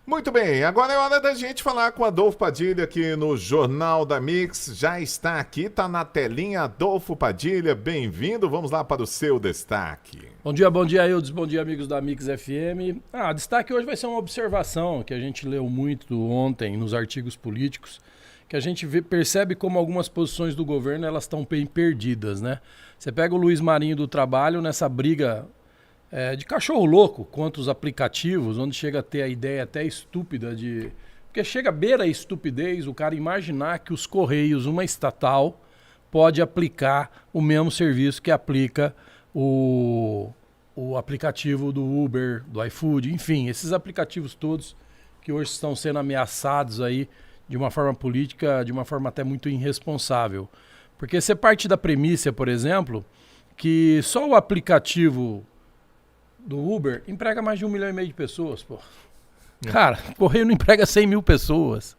Muito bem, agora é hora da gente falar com Adolfo Padilha aqui no Jornal da Mix. Já está aqui, está na telinha. Adolfo Padilha, bem-vindo. Vamos lá para o seu destaque. Bom dia, Eudes. Bom dia, amigos da Mix FM. Destaque hoje vai ser uma observação que a gente leu muito ontem nos artigos políticos, que a gente percebe como algumas posições do governo elas estão bem perdidas, né? Você pega o Luiz Marinho do Trabalho nessa briga de cachorro louco contra os aplicativos, onde chega a ter a ideia até estúpida de... Porque chega a beira a estupidez o cara imaginar que os Correios, uma estatal, pode aplicar o mesmo serviço que aplica o aplicativo do Uber, do iFood, enfim, esses aplicativos todos que hoje estão sendo ameaçados aí de uma forma política, de uma forma até muito irresponsável. Porque você parte da premissa, por exemplo, que só o aplicativo do Uber emprega mais de 1,5 milhão de pessoas, pô. Cara, o Correio não emprega 100 mil pessoas.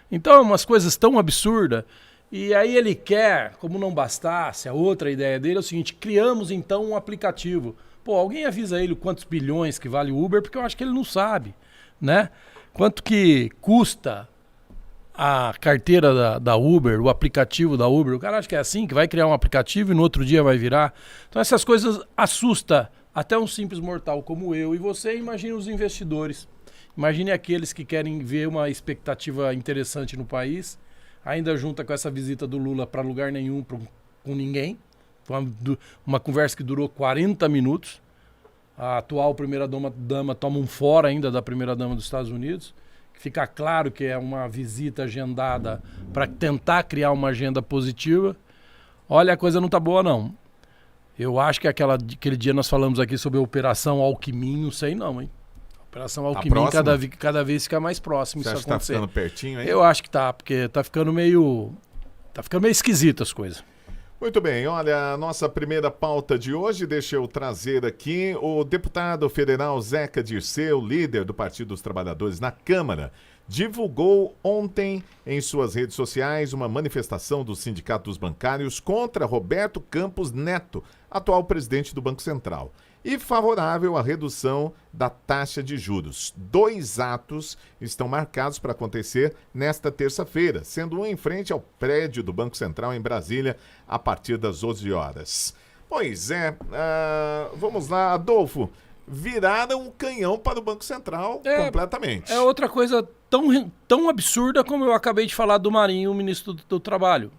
Então é umas coisas tão absurdas. E aí ele quer, como não bastasse, a outra ideia dele é o seguinte, criamos então um aplicativo. Pô, alguém avisa ele quantos bilhões que vale o Uber, porque eu acho que ele não sabe, né? Quanto que custa a carteira da Uber, o aplicativo da Uber. O cara acha que é assim, que vai criar um aplicativo e no outro dia vai virar. Então essas coisas assustam até um simples mortal como eu e você. Imagine os investidores. Imagine aqueles que querem ver uma expectativa interessante no país, ainda junta com essa visita do Lula para lugar nenhum, com ninguém. Uma conversa que durou 40 minutos. A atual primeira-dama toma um fora ainda da primeira-dama dos Estados Unidos. Fica claro que é uma visita agendada para tentar criar uma agenda positiva. Olha, a coisa não tá boa, não. Eu acho que aquele dia nós falamos aqui sobre a Operação Alckmin, não sei não, hein? A Operação Alckmin cada vez fica mais próximo. Você acha que tá ficando pertinho aí? Eu acho que tá, porque tá ficando meio esquisito as coisas. Muito bem, olha, a nossa primeira pauta de hoje, deixa eu trazer aqui o deputado federal Zeca Dirceu, líder do Partido dos Trabalhadores na Câmara, divulgou ontem em suas redes sociais uma manifestação do Sindicato dos Bancários contra Roberto Campos Neto, atual presidente do Banco Central, e favorável à redução da taxa de juros. 2 atos estão marcados para acontecer nesta terça-feira, sendo um em frente ao prédio do Banco Central em Brasília, a partir das 11 horas. Pois é, vamos lá, Adolfo, viraram um canhão para o Banco Central completamente. É outra coisa tão absurda como eu acabei de falar do Marinho, o ministro do Trabalho.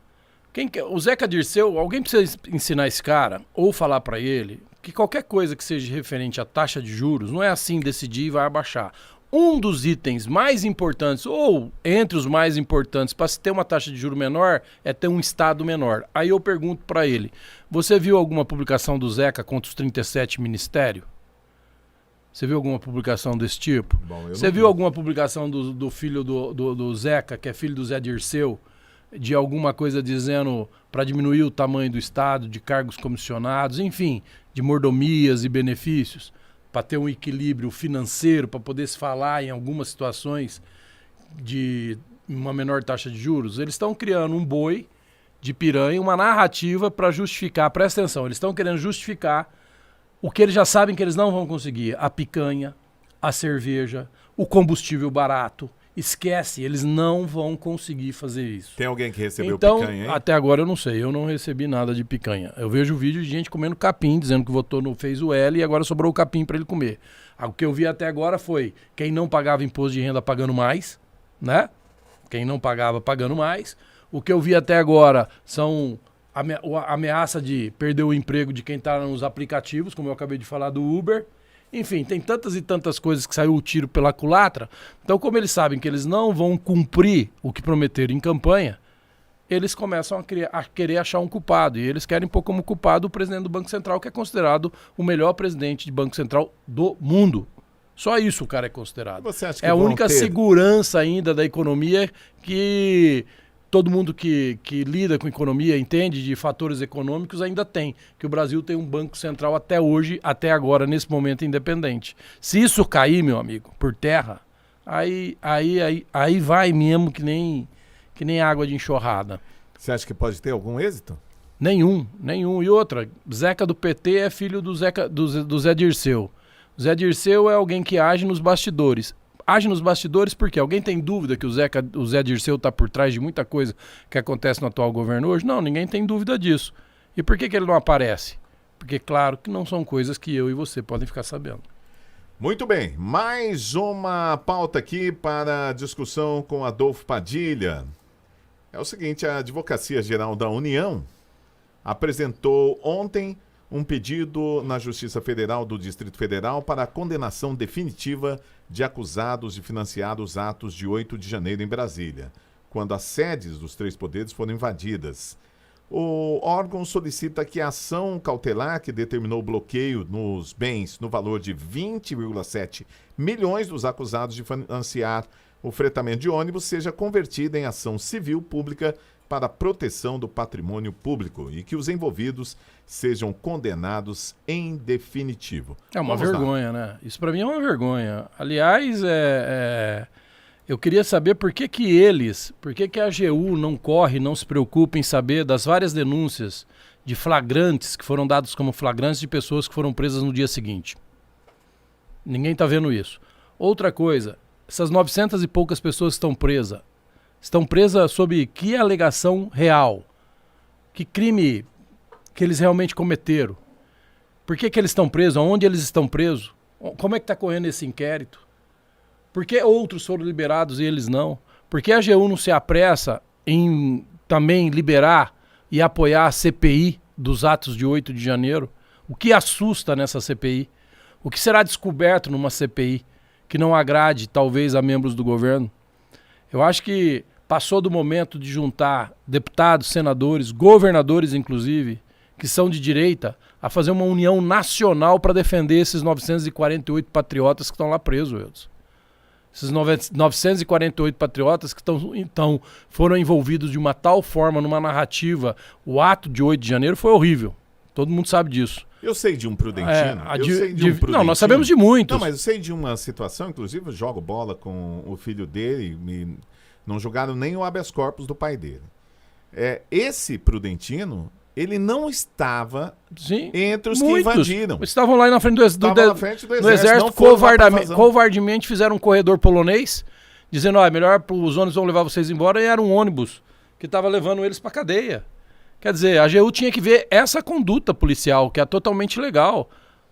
O Zeca Dirceu, alguém precisa ensinar esse cara, ou falar para ele, que qualquer coisa que seja referente à taxa de juros, não é assim decidir e vai abaixar. Um dos itens mais importantes, ou entre os mais importantes, para se ter uma taxa de juros menor, é ter um Estado menor. Aí eu pergunto para ele, você viu alguma publicação do Zeca contra os 37 ministérios? Você viu alguma publicação desse tipo? Você viu alguma publicação do filho do Zeca, que é filho do Zé Dirceu, de alguma coisa dizendo para diminuir o tamanho do Estado, de cargos comissionados, enfim, de mordomias e benefícios, para ter um equilíbrio financeiro, para poder se falar em algumas situações de uma menor taxa de juros? Eles estão criando um boi de piranha, uma narrativa para justificar, presta atenção, eles estão querendo justificar o que eles já sabem que eles não vão conseguir, a picanha, a cerveja, o combustível barato. Esquece, eles não vão conseguir fazer isso. Tem alguém que recebeu picanha, hein? Até agora eu não sei, eu não recebi nada de picanha. Eu vejo vídeo de gente comendo capim, dizendo que votou fez o L e agora sobrou o capim para ele comer. O que eu vi até agora foi quem não pagava imposto de renda pagando mais, né? Quem não pagava pagando mais. O que eu vi até agora são a ameaça de perder o emprego de quem está nos aplicativos, como eu acabei de falar do Uber. Enfim, tem tantas e tantas coisas que saiu o tiro pela culatra. Então, como eles sabem que eles não vão cumprir o que prometeram em campanha, eles começam a querer achar um culpado. E eles querem pôr como culpado o presidente do Banco Central, que é considerado o melhor presidente de Banco Central do mundo. Só isso o cara é considerado. Você acha que é a única segurança ainda da economia que todo mundo que lida com economia, entende de fatores econômicos, ainda tem. Que o Brasil tem um Banco Central até hoje, até agora, nesse momento, independente. Se isso cair, meu amigo, por terra, aí vai mesmo que nem água de enxurrada. Você acha que pode ter algum êxito? Nenhum. E outra, Zeca do PT é filho do Zé Dirceu. O Zé Dirceu é alguém que age nos bastidores. age nos bastidores porque alguém tem dúvida que o Zé Dirceu está por trás de muita coisa que acontece no atual governo hoje? Não, ninguém tem dúvida disso. E por que ele não aparece? Porque, claro, que não são coisas que eu e você podem ficar sabendo. Muito bem, mais uma pauta aqui para discussão com Adolfo Padilha. É o seguinte, a Advocacia Geral da União apresentou ontem um pedido na Justiça Federal do Distrito Federal para a condenação definitiva de acusados de financiar os atos de 8 de janeiro em Brasília, quando as sedes dos 3 poderes foram invadidas. O órgão solicita que a ação cautelar que determinou o bloqueio nos bens no valor de 20,7 milhões dos acusados de financiar o fretamento de ônibus seja convertida em ação civil pública para a proteção do patrimônio público e que os envolvidos sejam condenados em definitivo. É uma vergonha, né? Isso para mim é uma vergonha. Aliás, eu queria saber por que a AGU não corre, não se preocupa em saber das várias denúncias de flagrantes que foram dados como flagrantes de pessoas que foram presas no dia seguinte. Ninguém está vendo isso. Outra coisa, essas 900 e poucas pessoas que estão presas sob que alegação real? Que crime que eles realmente cometeram? Por que eles estão presos? Onde eles estão presos? Como é que está correndo esse inquérito? Por que outros foram liberados e eles não? Por que a AGU não se apressa em também liberar e apoiar a CPI dos atos de 8 de janeiro? O que assusta nessa CPI? O que será descoberto numa CPI que não agrade, talvez, a membros do governo? Eu acho que passou do momento de juntar deputados, senadores, governadores, inclusive, que são de direita, a fazer uma união nacional para defender esses 948 patriotas que estão lá presos, Wilson. Esses 948 patriotas que foram envolvidos de uma tal forma numa narrativa. O ato de 8 de janeiro foi horrível. Todo mundo sabe disso. Eu sei de um prudentino. Não, nós sabemos de muitos. Não, mas eu sei de uma situação, inclusive eu jogo bola com o filho dele, não jogaram nem o habeas corpus do pai dele. Esse prudentino, ele não estava entre os que invadiram. Estavam lá na frente do exército, covardemente fizeram um corredor polonês, dizendo, é melhor os ônibus vão levar vocês embora, e era um ônibus que estava levando eles para cadeia. Quer dizer, a AGU tinha que ver essa conduta policial, que é totalmente legal.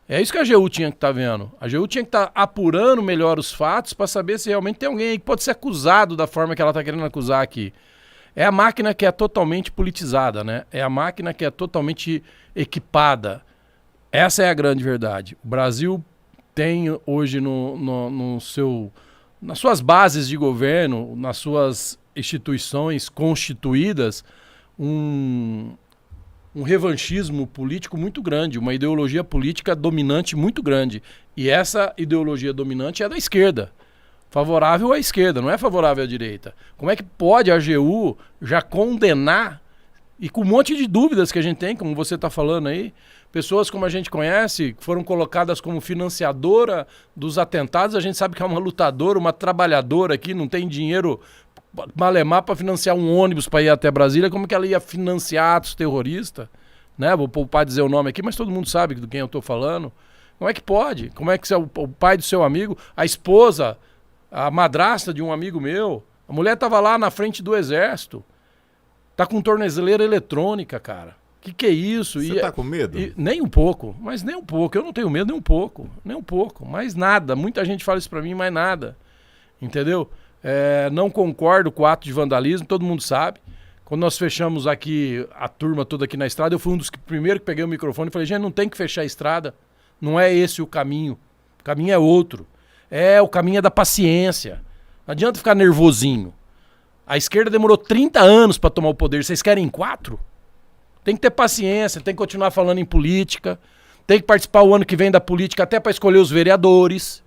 É isso que a AGU tinha que estar vendo. A AGU tinha que estar apurando melhor os fatos para saber se realmente tem alguém aí que pode ser acusado da forma que ela está querendo acusar aqui. É a máquina que é totalmente politizada, né? É a máquina que é totalmente equipada. Essa é a grande verdade. O Brasil tem hoje nas suas bases de governo, nas suas instituições constituídas, um revanchismo político muito grande, uma ideologia política dominante muito grande. E essa ideologia dominante é da esquerda. Favorável à esquerda, não é favorável à direita. Como é que pode a AGU já condenar, e com um monte de dúvidas que a gente tem, como você está falando aí, pessoas como a gente conhece, que foram colocadas como financiadora dos atentados, a gente sabe que é uma lutadora, uma trabalhadora aqui, não tem dinheiro malemar para financiar um ônibus para ir até Brasília, como que ela ia financiar atos terroristas? Né? Vou poupar dizer o nome aqui, mas todo mundo sabe do quem eu estou falando. Como é que pode? Como é que o pai do seu amigo, a esposa, a madrasta de um amigo meu, a mulher estava lá na frente do exército, tá com tornozeleira eletrônica, cara. Que é isso? Você tá com medo? Nem um pouco, mas nem um pouco. Eu não tenho medo nem um pouco, mais nada. Muita gente fala isso pra mim, mais nada. Entendeu? Não concordo com o ato de vandalismo, todo mundo sabe. Quando nós fechamos aqui, a turma toda aqui na estrada, eu fui um dos primeiros que peguei o microfone e falei, gente, não tem que fechar a estrada. Não é esse o caminho. O caminho é outro. O caminho é da paciência. Não adianta ficar nervosinho. A esquerda demorou 30 anos para tomar o poder. Vocês querem 4? Tem que ter paciência, tem que continuar falando em política, tem que participar o ano que vem da política até para escolher os vereadores.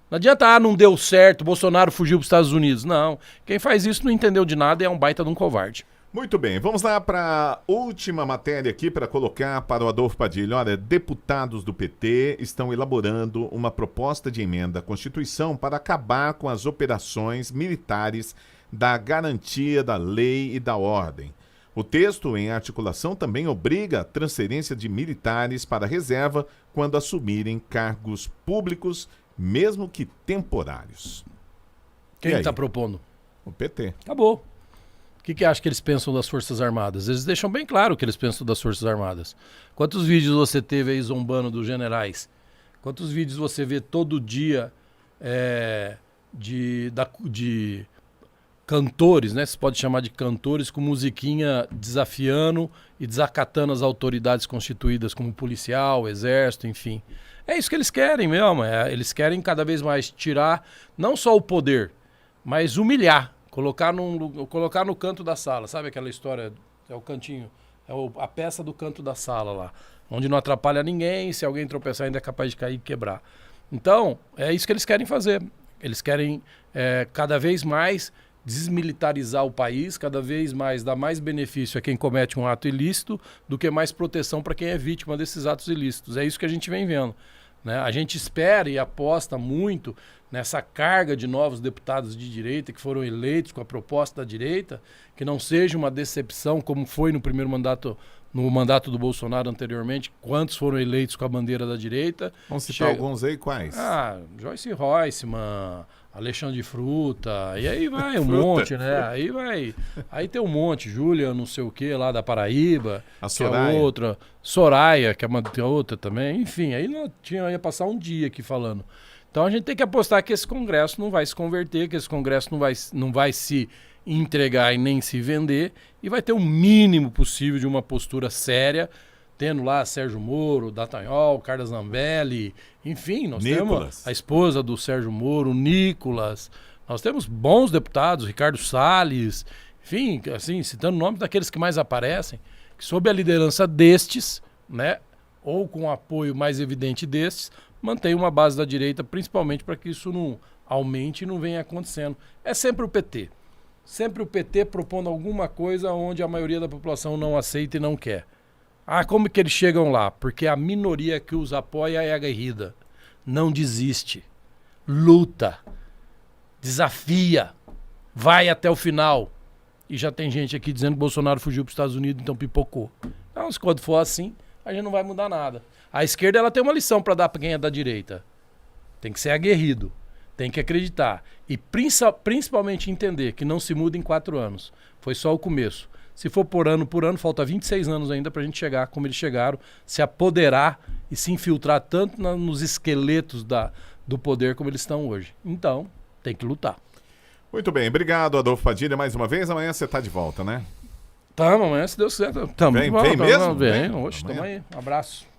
Não adianta, não deu certo, Bolsonaro fugiu para os Estados Unidos. Não, quem faz isso não entendeu de nada e é um baita de um covarde. Muito bem, vamos lá para a última matéria aqui para colocar para o Adolfo Padilha. Olha, deputados do PT estão elaborando uma proposta de emenda à Constituição para acabar com as operações militares da garantia da lei e da ordem. O texto, em articulação, também obriga a transferência de militares para a reserva quando assumirem cargos públicos, mesmo que temporários. Quem está propondo? O PT. Acabou. O que acha que eles pensam das Forças Armadas? Eles deixam bem claro o que eles pensam das Forças Armadas. Quantos vídeos você teve aí zombando dos generais? Quantos vídeos você vê todo dia de cantores, né? Se pode chamar de cantores, com musiquinha desafiando e desacatando as autoridades constituídas como policial, exército, enfim. É isso que eles querem mesmo. Eles querem cada vez mais tirar não só o poder, mas humilhar. Colocar no canto da sala. Sabe aquela história? É o cantinho. A peça do canto da sala lá. Onde não atrapalha ninguém. Se alguém tropeçar ainda é capaz de cair e quebrar. Então, é isso que eles querem fazer. Eles querem cada vez mais desmilitarizar o país. Cada vez mais dar mais benefício a quem comete um ato ilícito do que mais proteção para quem é vítima desses atos ilícitos. É isso que a gente vem vendo. Né? A gente espera e aposta muito nessa carga de novos deputados de direita que foram eleitos com a proposta da direita, que não seja uma decepção como foi no primeiro mandato, no mandato do Bolsonaro anteriormente, quantos foram eleitos com a bandeira da direita. Vamos citar alguns aí, quais? Joyce Reutemann, Alexandre Fruta, e aí vai um monte, né? Aí tem um monte, Júlia não sei o que lá da Paraíba, a que Soraya. é outra, Soraya, que é uma outra também, enfim, aí ia passar um dia aqui falando. Então a gente tem que apostar que esse Congresso não vai se converter, que esse Congresso não vai se entregar e nem se vender, e vai ter o mínimo possível de uma postura séria, tendo lá Sérgio Moro, Dallagnol, Carla Zambelli, enfim, nós temos a esposa do Sérgio Moro, Nicolas, nós temos bons deputados, Ricardo Salles, enfim, assim, citando nomes daqueles que mais aparecem, que sob a liderança destes, né, ou com o apoio mais evidente destes, mantém uma base da direita, principalmente para que isso não aumente e não venha acontecendo. É sempre o PT. Sempre o PT propondo alguma coisa onde a maioria da população não aceita e não quer. Como que eles chegam lá? Porque a minoria que os apoia é aguerrida. Não desiste. Luta. Desafia. Vai até o final. E já tem gente aqui dizendo que Bolsonaro fugiu para os Estados Unidos, então pipocou. Então, quando for assim, a gente não vai mudar nada. A esquerda ela tem uma lição para dar para quem é da direita. Tem que ser aguerrido. Tem que acreditar. E principalmente entender que não se muda em 4 anos. Foi só o começo. Se for por ano, falta 26 anos ainda para a gente chegar como eles chegaram, se apoderar e se infiltrar tanto nos esqueletos do poder como eles estão hoje. Então, tem que lutar. Muito bem, obrigado, Adolfo Padilha, mais uma vez. Amanhã você está de volta, né? Amanhã, se Deus quiser. Tamo vem mesmo? Vem, oxe, tamo aí. Um abraço.